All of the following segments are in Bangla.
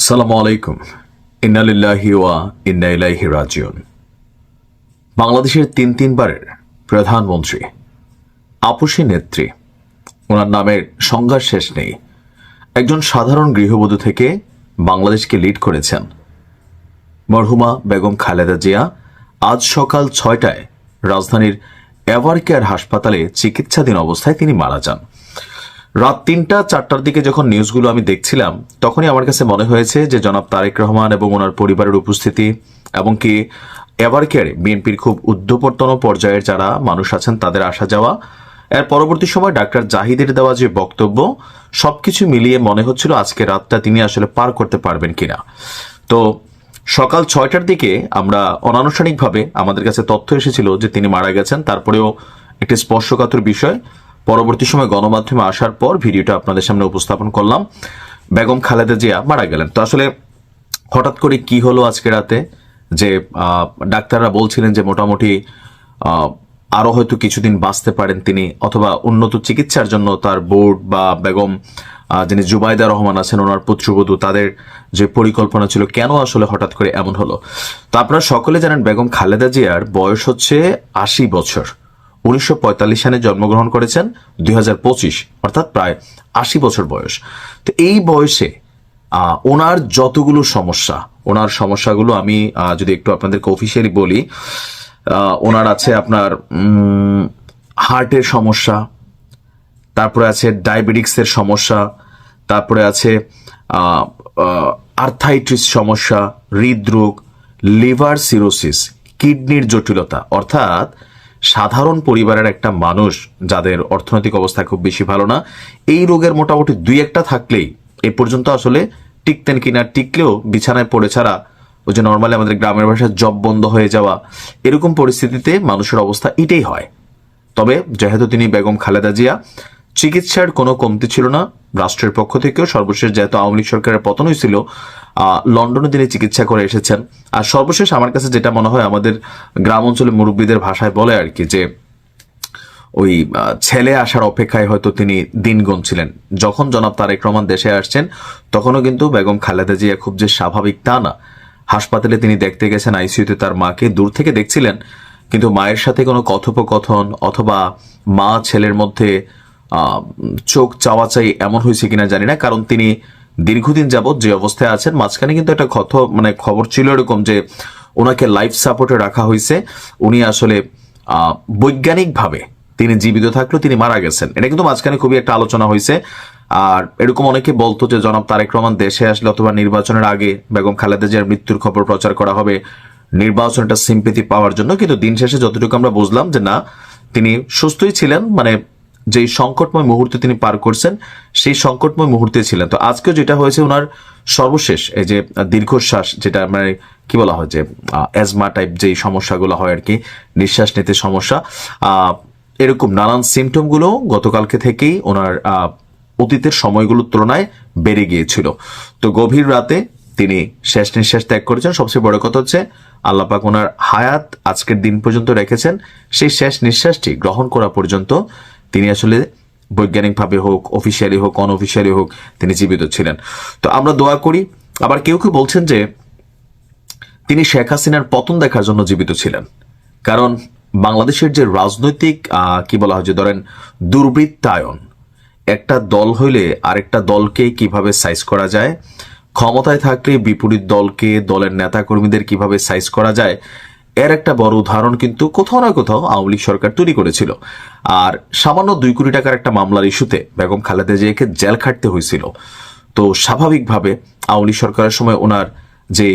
আসসালামু আলাইকুম। ইন্না লিল্লাহি ওয়া ইন্না ইলাইহি রাজিউন। বাংলাদেশের তিনবারের প্রধানমন্ত্রী, আপসী নেত্রী, ওনার নামের সংজ্ঞার শেষ নেই। একজন সাধারণ গৃহবধূ থেকে বাংলাদেশকে লিড করেছেন মরহুমা বেগম খালেদা জিয়া আজ সকাল 6টায় রাজধানীর এভারকেয়ার হাসপাতালে চিকিৎসাধীন অবস্থায় তিনি মারা যান। রাত 3টা-4টার দিকে যখন নিউজগুলো আমি দেখছিলাম তখনই আমার কাছে মনে হয়েছে যে জনাব তারেক রহমান এবং ওনার পরিবারের উপস্থিতি এবং কি এভারকেয়ারে বিএনপির খুব ঊর্ধ্বতন পর্যায়ের যারা মানুষ আছেন তাদের আসা যাওয়া, এর পরবর্তী সময় ডাক্তার জাহিদের দেওয়া যে বক্তব্য, সবকিছু মিলিয়ে মনে হচ্ছিল আজকে রাতটা তিনি আসলে পার করতে পারবেন কিনা। তো সকাল 6টার দিকে আমরা অনানুষ্ঠানিকভাবে আমাদের কাছে তথ্য এসেছিল যে তিনি মারা গেছেন। তারপরেও একটি স্পর্শকাতর বিষয়, পরবর্তী সময় গণমাধ্যমে আসার পর ভিডিওটা আপনাদের সামনে উপস্থাপন করলাম। বেগম খালেদা জিয়া মারা গেলেন। তো আসলে হঠাৎ করে কি হলো আজকে রাতে, যে ডাক্তাররা বলছিলেন যে মোটামুটি আরো হয়তো কিছুদিন বাঁচতে পারেন তিনি, অথবা উন্নত চিকিৎসার জন্য তার বোর্ড বা বেগম যিনি জুবাইদা রহমান আছেন ওনার পুত্রবধূ, তাদের যে পরিকল্পনা ছিল, কেন আসলে হঠাৎ করে এমন হলো। তো আপনারা সকলে জানেন বেগম খালেদা জিয়ার বয়স হচ্ছে 80 বছর। 1945 সালে জন্মগ্রহণ করেছেন, 2025 অর্থাৎ প্রায় 80 বছর বয়স। তো এই বয়সে ওনার যতগুলো সমস্যা, ওনার সমস্যাগুলো আমি যদি একটু আপনাদেরকে অফিসিয়ালি বলি, ওনার আছে আপনার হার্টের সমস্যা, তারপরে আছে ডায়াবেটিক্সের সমস্যা, তারপরে আছে আর্থাইটিস সমস্যা, হৃদরোগ, লিভার সিরোসিস, কিডনির জটিলতা। অর্থাৎ সাধারণ পরিবারের একটা মানুষ যাদের অর্থনৈতিক অবস্থা খুব বেশি ভালো না, এই রোগের মোটামুটি 2-1টা থাকলেই এ পর্যন্ত আসলে টিকতেন কিনা, টিকলেও বিছানায় পড়ে ছাড়া, ওই যে নর্মালি আমাদের গ্রামের ভাষায় জব বন্ধ হয়ে যাওয়া, এরকম পরিস্থিতিতে মানুষের অবস্থা এটাই হয়। তবে যেহেতু তিনি বেগম খালেদা জিয়া, চিকিৎসার কোনো কমতি ছিল না রাষ্ট্রের পক্ষ থেকেও। সর্বশেষ যেহেতু আওয়ামী লীগ সরকারের পতন হয়েছিল, লন্ডনে তিনি চিকিৎসা করে এসেছেন। আর সর্বশেষ আমার কাছে যেটা মনে হয়, আমাদের গ্রাম অঞ্চলে মুরব্বীদের ভাষায় বলে আর কি, যে ওই ছেলে আসার অপেক্ষায় হয়তো তিনি দিন গুনছিলেন। যখন জনাব তারেক রহমান দেশে আসছেন তখনও কিন্তু বেগম খালেদা জিয়া খুব যে স্বাভাবিক তা না। হাসপাতালে তিনি দেখতে গেছেন, আইসিইউতে তার মাকে দূর থেকে দেখছিলেন, কিন্তু মায়ের সাথে কোনো কথোপকথন অথবা মা ছেলের মধ্যে চোখ চাওয়াচাই এমন হয়েছে কিনা জানি না, কারণ তিনি দীর্ঘদিন যাবৎ যে অবস্থায় আছেন, মাঝখানে কিন্তু একটা খবর ছিল এরকম যে ওনাকে লাইফ সাপোর্টে রাখা হয়েছে। উনি আসলে বৈজ্ঞানিকভাবে তিনি জীবিত থাকলেও তিনি মারা গেছেন, এটা কিন্তু মাঝখানে খুবই একটা আলোচনা হয়েছে। আর এরকম অনেকে বলতো যে জনাব তারেক রহমান দেশে আসলে অথবা নির্বাচনের আগে বেগম খালেদা জিয়ার মৃত্যুর খবর প্রচার করা হবে নির্বাচনটা সিম্পেথি পাওয়ার জন্য। কিন্তু দিন শেষে যতটুকু আমরা বুঝলাম যে না, তিনি সুস্থই ছিলেন, মানে যেই সংকটময় মুহূর্তে তিনি পার করছেন সেই সংকটময় মুহূর্তে ছিলেন। তো আজকেও যেটা হয়েছে, ওনার সর্বশেষ এই যে দীর্ঘশ্বাস, যেটা মানে কি বলা হয়, যে অ্যাজমা টাইপ যেই সমস্যাগুলো হয় আর কি, নিঃশ্বাস নিতে সমস্যা, এরকম নানান সিমটম গুলো গতকালকে থেকেই ওনার অতীতের সময়গুলোর তুলনায় বেড়ে গিয়েছিল। তো গভীর রাতে তিনি শেষ নিঃশ্বাস ত্যাগ করেছেন। সবচেয়ে বড় কথা হচ্ছে আল্লাহ পাক ওনার হায়াত আজকের দিন পর্যন্ত রেখেছেন, সেই শেষ নিঃশ্বাসটি গ্রহণ করা পর্যন্ত তিনি আসলে বৈজ্ঞানিকভাবে হোক, অফিসিয়ালি হোক, অনঅফিসিয়ালি হোক, তিনি জীবিত ছিলেন। তো আমরা দোয়া করি। আবার কেউ কেউ বলছেন যে তিনি শেখ হাসিনার পতন দেখার জন্য জীবিত ছিলেন, কারণ বাংলাদেশের যে রাজনৈতিক কি বলা হয়, যে ধরেন দুর্বৃত্তায়ন, একটা দল হইলে আরেকটা দলকে কিভাবে সাইজ করা যায়, ক্ষমতায় থাকলে বিপরীত দলকে, দলের নেতা কর্মীদের কিভাবে সাইজ করা যায়, এর একটা বড় উদাহরণ কিন্তু কোথাও না কোথাও আওয়ামী লীগ সরকার তৈরি করেছিল। আর সামান্য 2 কোটি টাকার একটা মামলার ইস্যুতে বেগম খালেদা জিয়াকে জেল খাটতে হয়েছিল। তো স্বাভাবিকভাবে আওয়ামী লীগ সরকারের সময় ওনার যে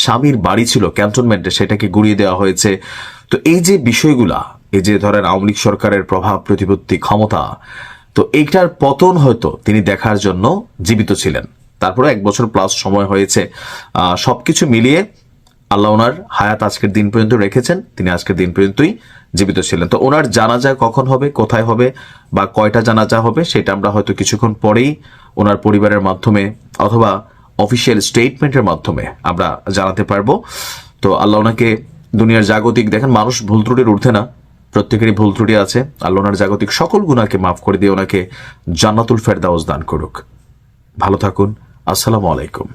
স্বামীর বাড়ি ছিল ক্যান্টনমেন্টে, সেটাকে গুড়িয়ে দেওয়া হয়েছে। তো এই যে বিষয়গুলা, এই যে ধরেন আওয়ামী লীগ সরকারের প্রভাব প্রতিপত্তি ক্ষমতা, তো এইটার পতন হয়তো তিনি দেখার জন্য জীবিত ছিলেন। তারপরে 1 বছর প্লাস সময় হয়েছে। সবকিছু মিলিয়ে আল্লাহ ওনার হায়াত আজকের দিন পর্যন্ত রেখেছেন, তিনি আজকের দিন পর্যন্তই জীবিত ছিলেন। তো ওনার জানাজা কখন হবে, কোথায় হবে, বা কয়টা জানাজা হবে, সেটা আমরা হয়তো কিছুক্ষণ পরেই ওনার পরিবারের মাধ্যমে অথবা অফিসিয়াল স্টেটমেন্টের মাধ্যমে আমরা জানাতে পারবো। তো আল্লাহ ওনাকে দুনিয়ার জাগতিক, দেখেন মানুষ ভুল ত্রুটির ঊর্ধ্বে না, প্রত্যেকেরই ভুল ত্রুটি আছে। আল্লাহ ওনার জাগতিক সকল গুনাহকে মাফ করে দিয়ে ওনাকে জান্নাতুল ফেরদাউস দান করুক। ভালো থাকুন। আসসালামু আলাইকুম।